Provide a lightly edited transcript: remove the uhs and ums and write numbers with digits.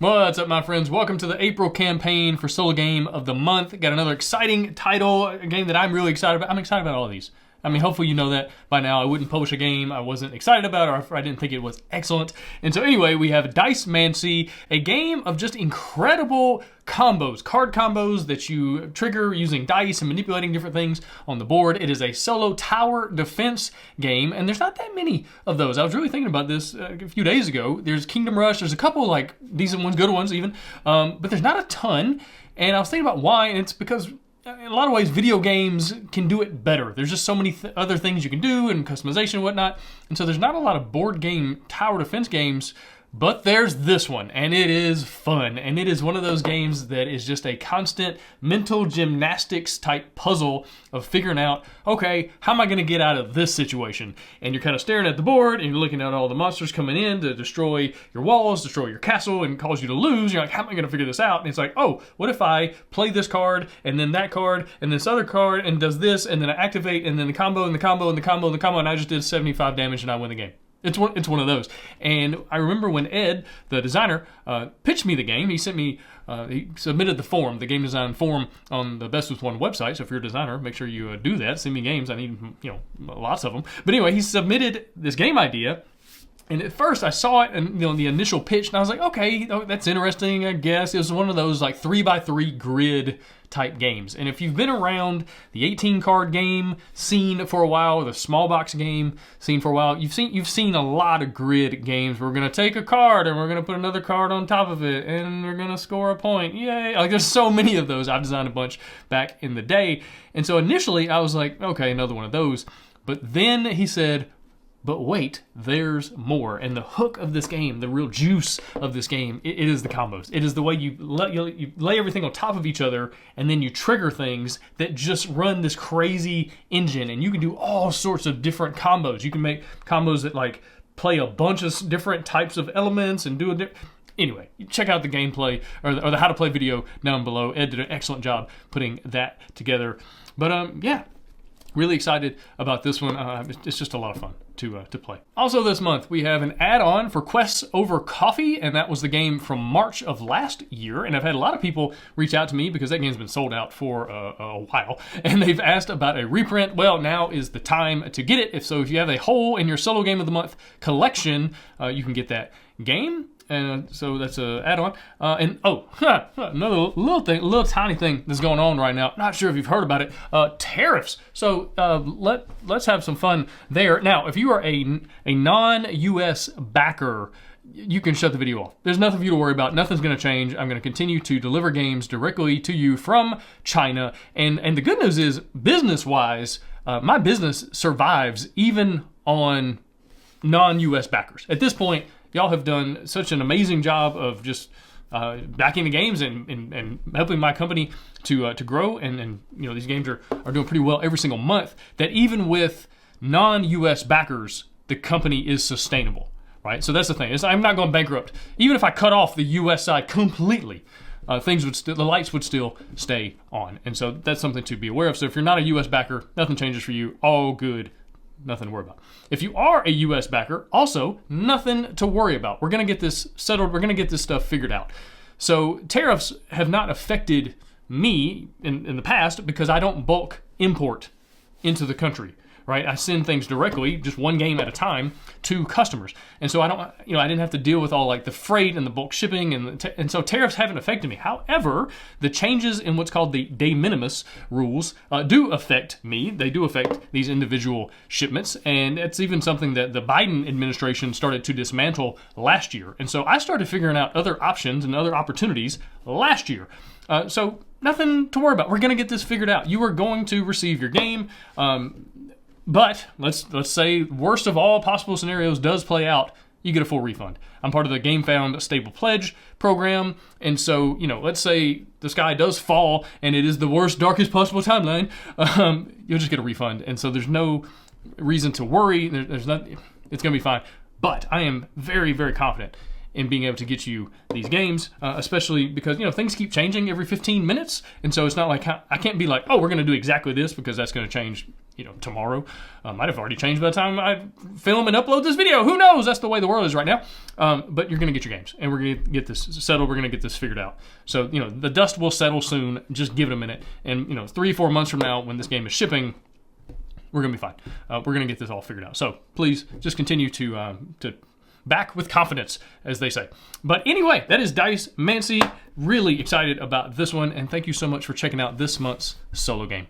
What's up, my friends? Welcome to the April campaign for Solo Game of the Month. Got another exciting title, a game that I'm really excited about. I'm excited about all of these. I mean, hopefully you know that by now. I wouldn't publish a game I wasn't excited about or I didn't think it was excellent. And so anyway, we have Dicemancy, a game of just incredible combos, card combos that you trigger using dice and manipulating different things on the board. It is a solo tower defense game, and there's not that many of those. I was really thinking about this a few days ago. There's Kingdom Rush, there's a couple like decent ones, good ones even, but there's not a ton. And I was thinking about why, and it's because in a lot of ways, video games can do it better. There's just so many other things you can do and customization and whatnot. And so there's not a lot of board game tower defense games, but there's this one, and it is fun. And it is one of those games that is just a constant mental gymnastics type puzzle of figuring out, okay, how am I going to get out of this situation? And you're kind of staring at the board, and you're looking at all the monsters coming in to destroy your walls, destroy your castle, and cause you to lose. You're like, how am I going to figure this out? And it's like, oh, what if I play this card, and then that card, and this other card, and does this, and then I activate, and then the combo, and the combo, and the combo, and the combo, and I just did 75 damage, and I win the game. It's one of those. And I remember when Ed, the designer, pitched me the game, he sent me, he submitted the form, the game design form on the Best With One website. So if you're a designer, make sure you do that. Send me games. I need, lots of them. But anyway, he submitted this game idea. And at first I saw it and the initial pitch, and I was like, okay, that's interesting, I guess. It was one of those like 3x3 grid type games. And if you've been around the 18 card game scene for a while, or the small box game scene for a while, you've seen a lot of grid games. We're gonna take a card and we're gonna put another card on top of it and we're gonna score a point. Yay! Like there's so many of those. I've designed a bunch back in the day. And so initially I was like, okay, another one of those. But then he said, but wait, there's more. And the hook of this game, the real juice of this game, it is the combos. It is the way you lay everything on top of each other and then you trigger things that just run this crazy engine. And you can do all sorts of different combos. You can make combos that like play a bunch of different types of elements and do a Anyway, check out the gameplay or the how to play video down below. Ed did an excellent job putting that together. But yeah. Really excited about this one. It's just a lot of fun to play. Also this month, we have an add-on for Quests Over Coffee, and that was the game from March of last year. And I've had a lot of people reach out to me because that game's been sold out for a while, and they've asked about a reprint. Well, now is the time to get it. If you have a hole in your Solo Game of the Month collection, you can get that game. And so that's an add-on. Another little tiny thing that's going on right now. Not sure if you've heard about it. Tariffs. So let's have some fun there. Now, if you are a non-US backer, you can shut the video off. There's nothing for you to worry about. Nothing's going to change. I'm going to continue to deliver games directly to you from China. And the good news is, business-wise, my business survives even on non-US backers. At this point, y'all have done such an amazing job of just backing the games and helping my company to grow. And these games are doing pretty well every single month, that even with non-US backers, the company is sustainable, right? So that's the thing. I'm not going bankrupt. Even if I cut off the US side completely, the lights would still stay on. And so that's something to be aware of. So if you're not a US backer, nothing changes for you. All good. Nothing to worry about. If you are a US backer, also nothing to worry about. We're going to get this settled. We're going to get this stuff figured out. So tariffs have not affected me in the past because I don't bulk import into the country, right? I send things directly, just one game at a time, to customers. And so I didn't have to deal with all like the freight and the bulk shipping, and so tariffs haven't affected me. However, the changes in what's called the de minimis rules do affect me. They do affect these individual shipments, and it's even something that the Biden administration started to dismantle last year. And so I started figuring out other options and other opportunities last year. So nothing to worry about. We're going to get this figured out. You are going to receive your game. But let's say worst of all possible scenarios does play out, you get a full refund. I'm part of the GameFound Stable Pledge program, and so let's say the sky does fall and it is the worst, darkest possible timeline, you'll just get a refund. And so there's no reason to worry. There's not. It's gonna be fine. But I am very, very confident in being able to get you these games, especially because, you know, things keep changing every 15 minutes. And so it's not like I can't be like, oh, we're going to do exactly this because that's going to change, you know, tomorrow. Might have already changed by the time I film and upload this video. Who knows? That's the way the world is right now. But you're going to get your games, and we're going to get this settled. We're going to get this figured out. So, you know, the dust will settle soon. Just give it a minute. And, you know, 3-4 months from now, when this game is shipping, we're going to be fine. We're going to get this all figured out. So please just continue to back with confidence, as they say. But anyway, that is Dicemancy. Really excited about this one, and thank you so much for checking out this month's solo game.